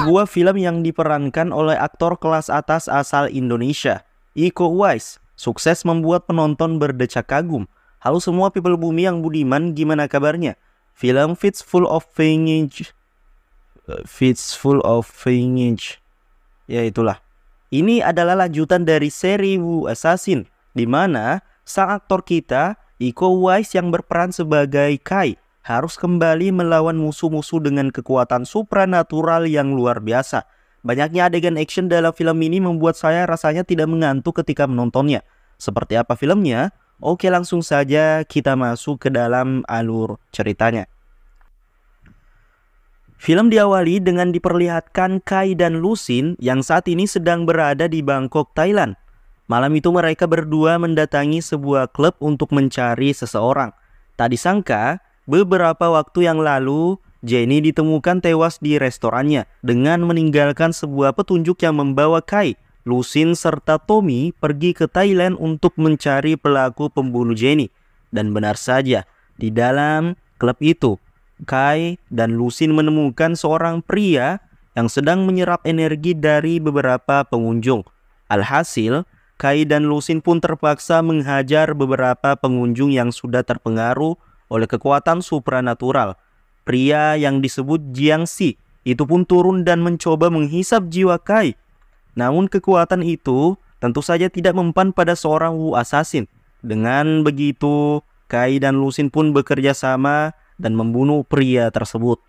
Sebuah film yang diperankan oleh aktor kelas atas asal Indonesia, Iko Uwais, sukses membuat penonton berdecak kagum. Halo semua people bumi yang budiman, gimana kabarnya? Film Fistful of Fiennes. Ya itulah. Ini adalah lanjutan dari seri Wu Assassin, di mana sang aktor kita, Iko Uwais yang berperan sebagai Kai, harus kembali melawan musuh-musuh dengan kekuatan supranatural yang luar biasa. Banyaknya adegan action dalam film ini membuat saya rasanya tidak mengantuk ketika menontonnya. Seperti apa filmnya? Oke, langsung saja kita masuk ke dalam alur ceritanya. Film diawali dengan diperlihatkan Kai dan Lusin yang saat ini sedang berada di Bangkok, Thailand. Malam itu mereka berdua mendatangi sebuah klub untuk mencari seseorang. Tak disangka, beberapa waktu yang lalu, Jenny ditemukan tewas di restorannya dengan meninggalkan sebuah petunjuk yang membawa Kai, Lusin, serta Tommy pergi ke Thailand untuk mencari pelaku pembunuh Jenny. Dan benar saja, di dalam klub itu, Kai dan Lusin menemukan seorang pria yang sedang menyerap energi dari beberapa pengunjung. Alhasil, Kai dan Lusin pun terpaksa menghajar beberapa pengunjung yang sudah terpengaruh oleh kekuatan supranatural. Pria yang disebut Jiangxi itu pun turun dan mencoba menghisap jiwa Kai. Namun kekuatan itu tentu saja tidak mempan pada seorang Wu Assassin. Dengan begitu, Kai dan Lusin pun bekerja sama dan membunuh pria tersebut.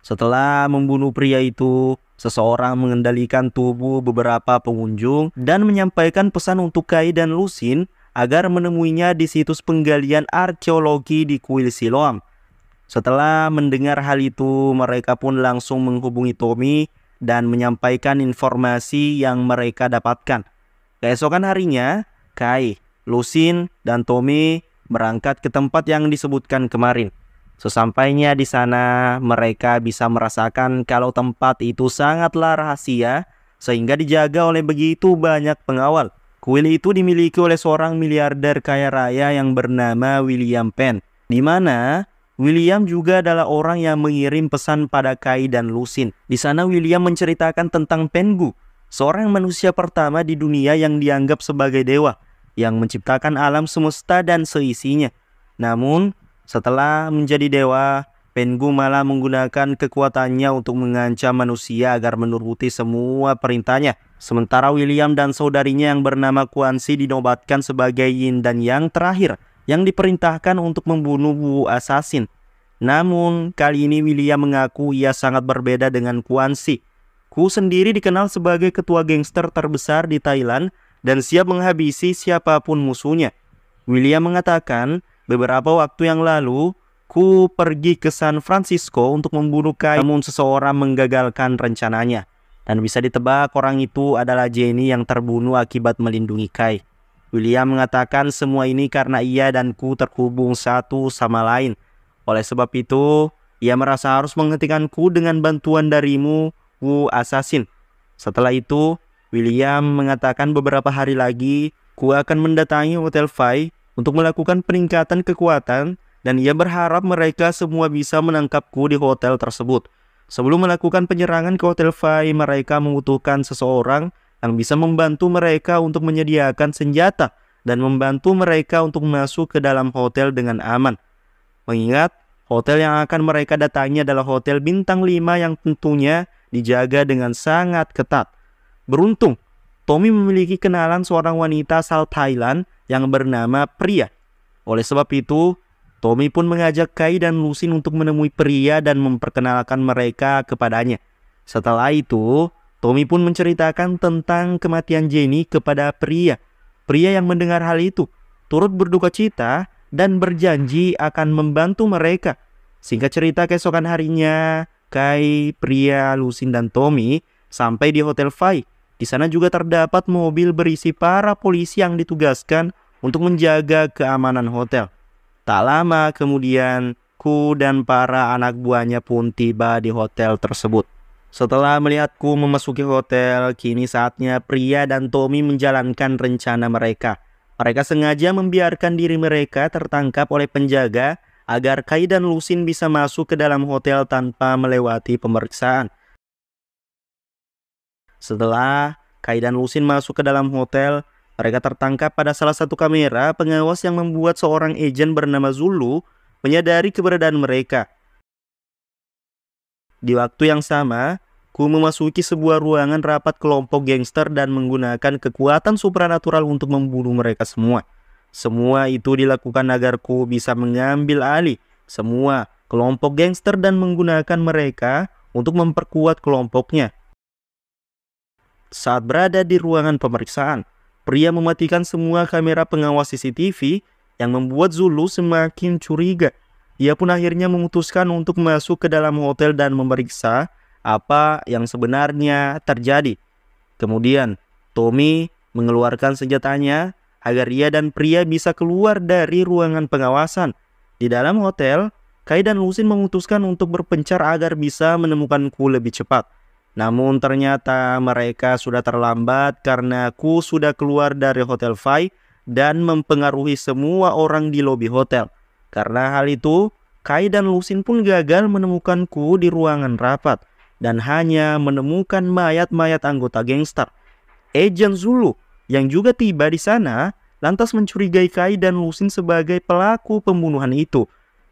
Setelah membunuh pria itu, seseorang mengendalikan tubuh beberapa pengunjung dan menyampaikan pesan untuk Kai dan Lusin agar menemuinya di situs penggalian arkeologi di Kuil Siloam. Setelah mendengar hal itu, mereka pun langsung menghubungi Tommy dan menyampaikan informasi yang mereka dapatkan. Keesokan harinya, Kai, Lusin, dan Tommy berangkat ke tempat yang disebutkan kemarin. Sesampainya di sana, mereka bisa merasakan kalau tempat itu sangatlah rahasia sehingga dijaga oleh begitu banyak pengawal. Kuil itu dimiliki oleh seorang miliarder kaya raya yang bernama William Penn, di mana William juga adalah orang yang mengirim pesan pada Kai dan Lusin. Di sana William menceritakan tentang Pengu, seorang manusia pertama di dunia yang dianggap sebagai dewa, yang menciptakan alam semesta dan seisinya. Namun, setelah menjadi dewa, Pengu malah menggunakan kekuatannya untuk mengancam manusia agar menuruti semua perintahnya. Sementara William dan saudarinya yang bernama Kuansi dinobatkan sebagai Yin dan Yang terakhir yang diperintahkan untuk membunuh Wu Assassin. Namun, kali ini William mengaku ia sangat berbeda dengan Kuansi. Ku sendiri dikenal sebagai ketua gangster terbesar di Thailand dan siap menghabisi siapapun musuhnya. William mengatakan, beberapa waktu yang lalu, Ku pergi ke San Francisco untuk membunuh Kai, namun seseorang menggagalkan rencananya. Dan bisa ditebak orang itu adalah Jenny yang terbunuh akibat melindungi Kai. William mengatakan semua ini karena ia dan Ku terhubung satu sama lain. Oleh sebab itu, ia merasa harus menghentikan Ku dengan bantuan darimu, Wu Assassin. Setelah itu, William mengatakan beberapa hari lagi, Ku akan mendatangi Hotel Fai untuk melakukan peningkatan kekuatan dan ia berharap mereka semua bisa menangkapku di hotel tersebut. Sebelum melakukan penyerangan ke Hotel Fai, mereka membutuhkan seseorang yang bisa membantu mereka untuk menyediakan senjata dan membantu mereka untuk masuk ke dalam hotel dengan aman. Mengingat, hotel yang akan mereka datangi adalah hotel bintang 5 yang tentunya dijaga dengan sangat ketat. Beruntung, Tommy memiliki kenalan seorang wanita asal Thailand yang bernama Priya. Oleh sebab itu, Tommy pun mengajak Kai dan Lusin untuk menemui pria dan memperkenalkan mereka kepadanya. Setelah itu, Tommy pun menceritakan tentang kematian Jenny kepada pria. Pria yang mendengar hal itu turut berduka cita dan berjanji akan membantu mereka. Singkat cerita, keesokan harinya, Kai, Priya, Lusin, dan Tommy sampai di Hotel Fai. Di sana juga terdapat mobil berisi para polisi yang ditugaskan untuk menjaga keamanan hotel. Tak lama kemudian, Ku dan para anak buahnya pun tiba di hotel tersebut. Setelah melihat Ku memasuki hotel, kini saatnya Priya dan Tommy menjalankan rencana mereka. Mereka sengaja membiarkan diri mereka tertangkap oleh penjaga agar Kai dan Lusin bisa masuk ke dalam hotel tanpa melewati pemeriksaan. Setelah Kai dan Lusin masuk ke dalam hotel, mereka tertangkap pada salah satu kamera pengawas yang membuat seorang agen bernama Zulu menyadari keberadaan mereka. Di waktu yang sama, Ku memasuki sebuah ruangan rapat kelompok gangster dan menggunakan kekuatan supranatural untuk membunuh mereka semua. Semua itu dilakukan agar Ku bisa mengambil alih semua kelompok gangster dan menggunakan mereka untuk memperkuat kelompoknya. Saat berada di ruangan pemeriksaan, pria mematikan semua kamera pengawas CCTV yang membuat Zulu semakin curiga. Ia pun akhirnya memutuskan untuk masuk ke dalam hotel dan memeriksa apa yang sebenarnya terjadi. Kemudian, Tommy mengeluarkan senjatanya agar ia dan pria bisa keluar dari ruangan pengawasan. Di dalam hotel, Kai dan Lusin memutuskan untuk berpencar agar bisa menemukan Ku lebih cepat. Namun ternyata mereka sudah terlambat karena Ku sudah keluar dari Hotel Fai dan mempengaruhi semua orang di lobi hotel. Karena hal itu, Kai dan Lusin pun gagal menemukan Ku di ruangan rapat dan hanya menemukan mayat-mayat anggota gangster. Agent Zulu yang juga tiba di sana lantas mencurigai Kai dan Lusin sebagai pelaku pembunuhan itu.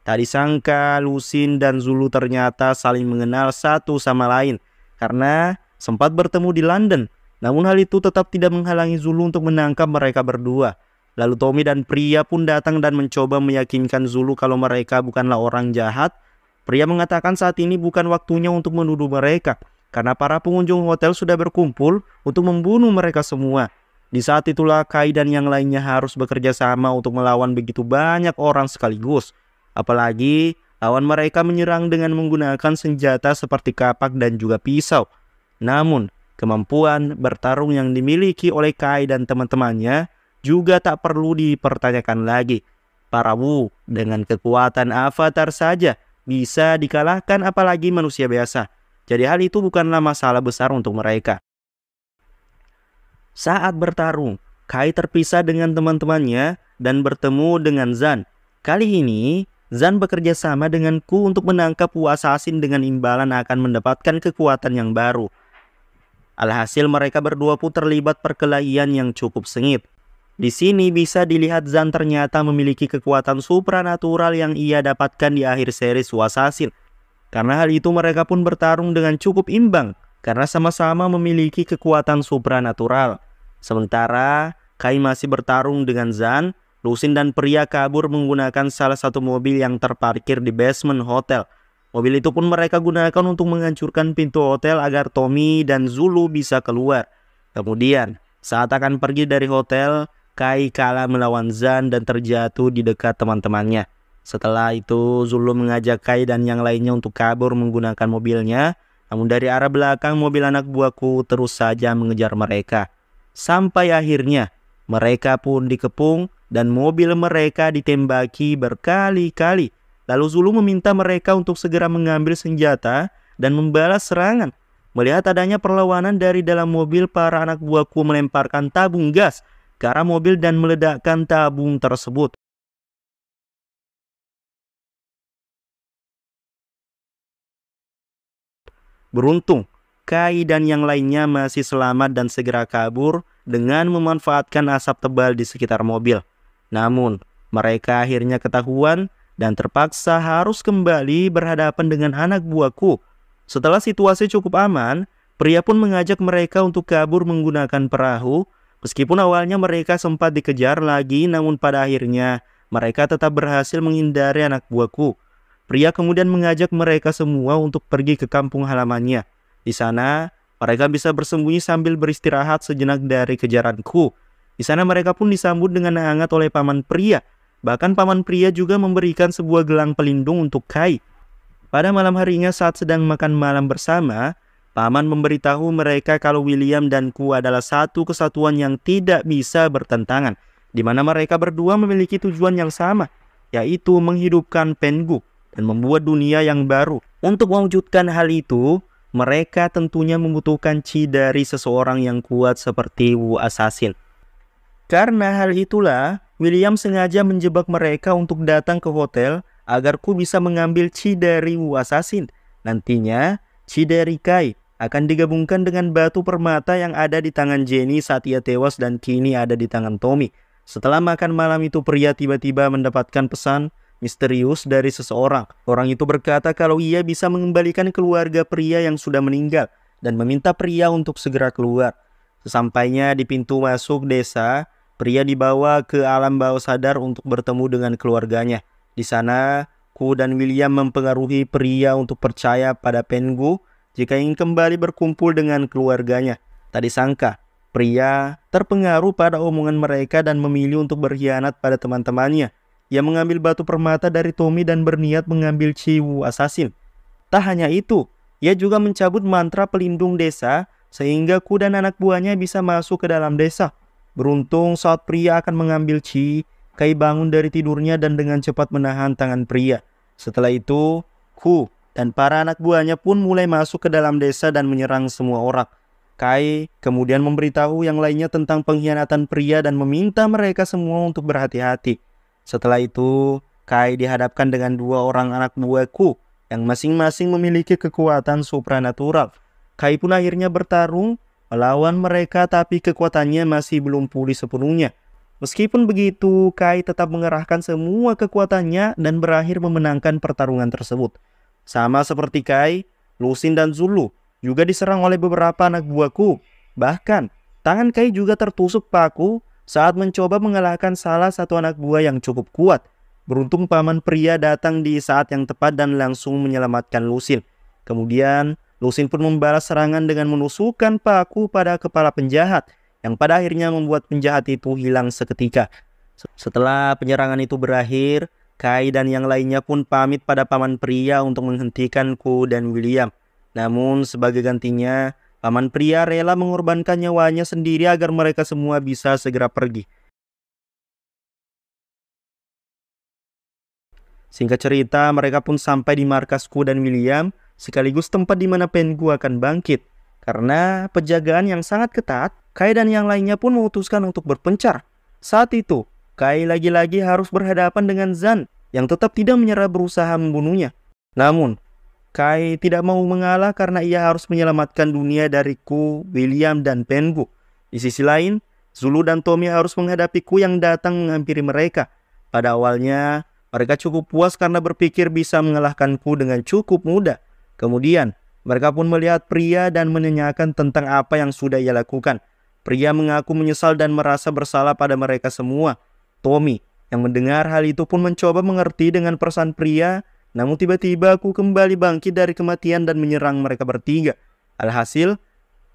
Tak disangka Lusin dan Zulu ternyata saling mengenal satu sama lain karena sempat bertemu di London. Namun hal itu tetap tidak menghalangi Zulu untuk menangkap mereka berdua. Lalu Tommy dan pria pun datang dan mencoba meyakinkan Zulu kalau mereka bukanlah orang jahat. Pria mengatakan saat ini bukan waktunya untuk menuduh mereka karena para pengunjung hotel sudah berkumpul untuk membunuh mereka semua. Di saat itulah Kai dan yang lainnya harus bekerja sama untuk melawan begitu banyak orang sekaligus. Apalagi lawan mereka menyerang dengan menggunakan senjata seperti kapak dan juga pisau. Namun kemampuan bertarung yang dimiliki oleh Kai dan teman-temannya juga tak perlu dipertanyakan lagi. Para Wu dengan kekuatan avatar saja bisa dikalahkan, apalagi manusia biasa. Jadi hal itu bukanlah masalah besar untuk mereka. Saat bertarung, Kai terpisah dengan teman-temannya dan bertemu dengan Zan. Kali ini, Zan bekerja sama dengan Ku untuk menangkap Wu Assassin dengan imbalan akan mendapatkan kekuatan yang baru. Alhasil mereka berdua pun terlibat perkelahian yang cukup sengit. Di sini bisa dilihat Zan ternyata memiliki kekuatan supranatural yang ia dapatkan di akhir seri Wu Assassin. Karena hal itu mereka pun bertarung dengan cukup imbang karena sama-sama memiliki kekuatan supranatural. Sementara Kai masih bertarung dengan Zan, Lusin dan pria kabur menggunakan salah satu mobil yang terparkir di basement hotel. Mobil itu pun mereka gunakan untuk menghancurkan pintu hotel agar Tommy dan Zulu bisa keluar. Kemudian saat akan pergi dari hotel, Kai kalah melawan Zan dan terjatuh di dekat teman-temannya. Setelah itu, Zulu mengajak Kai dan yang lainnya untuk kabur menggunakan mobilnya. Namun dari arah belakang, mobil anak buahku terus saja mengejar mereka. Sampai akhirnya, mereka pun dikepung dan mobil mereka ditembaki berkali-kali. Lalu Zulu meminta mereka untuk segera mengambil senjata dan membalas serangan. Melihat adanya perlawanan dari dalam mobil, para anak buahku melemparkan tabung gas ke arah mobil dan meledakkan tabung tersebut. Beruntung, Kai dan yang lainnya masih selamat dan segera kabur dengan memanfaatkan asap tebal di sekitar mobil. Namun, mereka akhirnya ketahuan dan terpaksa harus kembali berhadapan dengan anak buahku. Setelah situasi cukup aman, pria pun mengajak mereka untuk kabur menggunakan perahu. Meskipun awalnya mereka sempat dikejar lagi, namun pada akhirnya mereka tetap berhasil menghindari anak buahku. Pria kemudian mengajak mereka semua untuk pergi ke kampung halamannya. Di sana, mereka bisa bersembunyi sambil beristirahat sejenak dari kejaranku. Di sana mereka pun disambut dengan hangat oleh paman pria. Bahkan paman pria juga memberikan sebuah gelang pelindung untuk Kai. Pada malam harinya saat sedang makan malam bersama, paman memberitahu mereka kalau William dan Ku adalah satu kesatuan yang tidak bisa bertentangan, di mana mereka berdua memiliki tujuan yang sama, yaitu menghidupkan Pengu dan membuat dunia yang baru. Untuk mewujudkan hal itu, mereka tentunya membutuhkan chi dari seseorang yang kuat seperti Wu Assassin. Karena hal itulah, William sengaja menjebak mereka untuk datang ke hotel agar Ku bisa mengambil chi dari Wu Assassin. Nantinya, chi dari Kai akan digabungkan dengan batu permata yang ada di tangan Jenny saat ia tewas dan kini ada di tangan Tommy. Setelah makan malam itu, pria tiba-tiba mendapatkan pesan misterius dari seseorang. Orang itu berkata kalau ia bisa mengembalikan keluarga pria yang sudah meninggal dan meminta pria untuk segera keluar. Sesampainya di pintu masuk desa, pria dibawa ke alam bawah sadar untuk bertemu dengan keluarganya. Di sana, Ku dan William mempengaruhi pria untuk percaya pada Pengu jika ingin kembali berkumpul dengan keluarganya. Tak disangka, pria terpengaruh pada omongan mereka dan memilih untuk berkhianat pada teman-temannya. Ia mengambil batu permata dari Tommy dan berniat mengambil Chiwu Assassin. Tak hanya itu, ia juga mencabut mantra pelindung desa sehingga Ku dan anak buahnya bisa masuk ke dalam desa. Beruntung saat pria akan mengambil Chi, Kai bangun dari tidurnya dan dengan cepat menahan tangan pria. Setelah itu, Ku dan para anak buahnya pun mulai masuk ke dalam desa dan menyerang semua orang. Kai kemudian memberitahu yang lainnya tentang pengkhianatan pria dan meminta mereka semua untuk berhati-hati. Setelah itu, Kai dihadapkan dengan dua orang anak buah Ku yang masing-masing memiliki kekuatan supranatural. Kai pun akhirnya bertarung melawan mereka, tapi kekuatannya masih belum pulih sepenuhnya. Meskipun begitu, Kai tetap mengerahkan semua kekuatannya dan berakhir memenangkan pertarungan tersebut. Sama seperti Kai, Lusin dan Zulu juga diserang oleh beberapa anak buahku. Bahkan, tangan Kai juga tertusuk paku saat mencoba mengalahkan salah satu anak buah yang cukup kuat. Beruntung paman pria datang di saat yang tepat dan langsung menyelamatkan Lusin. Kemudian, Lusin pun membalas serangan dengan menusukkan paku pada kepala penjahat, yang pada akhirnya membuat penjahat itu hilang seketika. Setelah penyerangan itu berakhir, Kai dan yang lainnya pun pamit pada paman pria untuk menghentikan Ku dan William. Namun sebagai gantinya, paman pria rela mengorbankan nyawanya sendiri agar mereka semua bisa segera pergi. Singkat cerita, mereka pun sampai di markas Ku dan William, sekaligus tempat di mana Pengu akan bangkit. Karena penjagaan yang sangat ketat, Kai dan yang lainnya pun memutuskan untuk berpencar. Saat itu, Kai lagi-lagi harus berhadapan dengan Zan yang tetap tidak menyerah berusaha membunuhnya. Namun, Kai tidak mau mengalah karena ia harus menyelamatkan dunia dari Ku, William, dan Pengu. Di sisi lain, Zulu dan Tommy harus menghadapi Ku yang datang menghampiri mereka. Pada awalnya, mereka cukup puas karena berpikir bisa mengalahkan Ku dengan cukup mudah. Kemudian, mereka pun melihat pria dan menanyakan tentang apa yang sudah ia lakukan. Pria mengaku menyesal dan merasa bersalah pada mereka semua. Tommy yang mendengar hal itu pun mencoba mengerti dengan perasaan pria, namun tiba-tiba Ku kembali bangkit dari kematian dan menyerang mereka bertiga. Alhasil,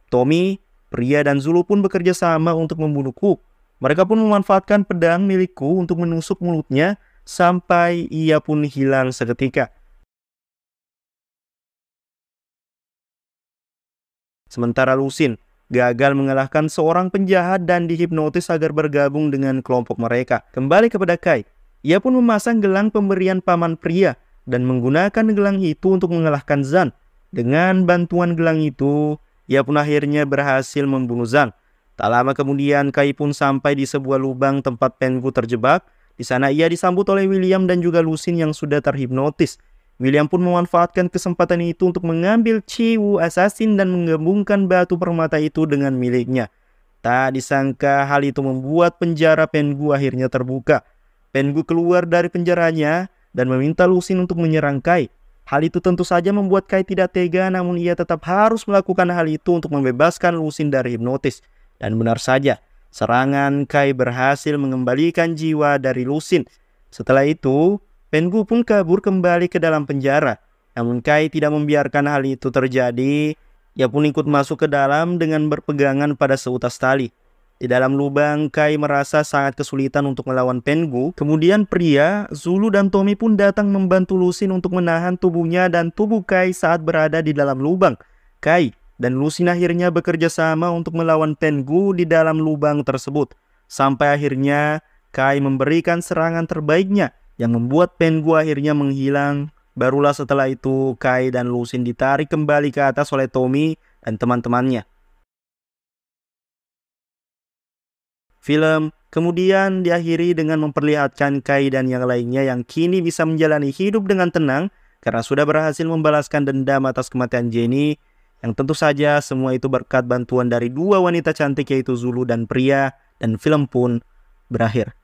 Tommy, pria dan Zulu pun bekerja sama untuk membunuh Ku. Mereka pun memanfaatkan pedang milikku untuk menusuk mulutnya sampai ia pun hilang seketika. Sementara Lusin gagal mengalahkan seorang penjahat dan dihipnotis agar bergabung dengan kelompok mereka. Kembali kepada Kai, ia pun memasang gelang pemberian paman pria dan menggunakan gelang itu untuk mengalahkan Zan. Dengan bantuan gelang itu, ia pun akhirnya berhasil membunuh Zan. Tak lama kemudian, Kai pun sampai di sebuah lubang tempat Pengu terjebak. Di sana ia disambut oleh William dan juga Lusin yang sudah terhipnotis. William pun memanfaatkan kesempatan itu untuk mengambil Chiwu Assassin dan menggabungkan batu permata itu dengan miliknya. Tak disangka hal itu membuat penjara Pengu akhirnya terbuka. Pengu keluar dari penjaranya dan meminta Lusin untuk menyerang Kai. Hal itu tentu saja membuat Kai tidak tega, namun ia tetap harus melakukan hal itu untuk membebaskan Lusin dari hipnotis. Dan benar saja, serangan Kai berhasil mengembalikan jiwa dari Lusin. Setelah itu, Pengu pun kabur kembali ke dalam penjara. Namun Kai tidak membiarkan hal itu terjadi. Ia pun ikut masuk ke dalam dengan berpegangan pada seutas tali. Di dalam lubang, Kai merasa sangat kesulitan untuk melawan Pengu. Kemudian pria, Zulu dan Tommy pun datang membantu Lusin untuk menahan tubuhnya dan tubuh Kai saat berada di dalam lubang. Kai dan Lusin akhirnya bekerja sama untuk melawan Pengu di dalam lubang tersebut. Sampai akhirnya Kai memberikan serangan terbaiknya yang membuat Pengu akhirnya menghilang. Barulah setelah itu Kai dan Lusin ditarik kembali ke atas oleh Tommy dan teman-temannya. Film kemudian diakhiri dengan memperlihatkan Kai dan yang lainnya yang kini bisa menjalani hidup dengan tenang karena sudah berhasil membalaskan dendam atas kematian Jenny. Yang tentu saja semua itu berkat bantuan dari dua wanita cantik yaitu Zulu dan Pria, dan film pun berakhir.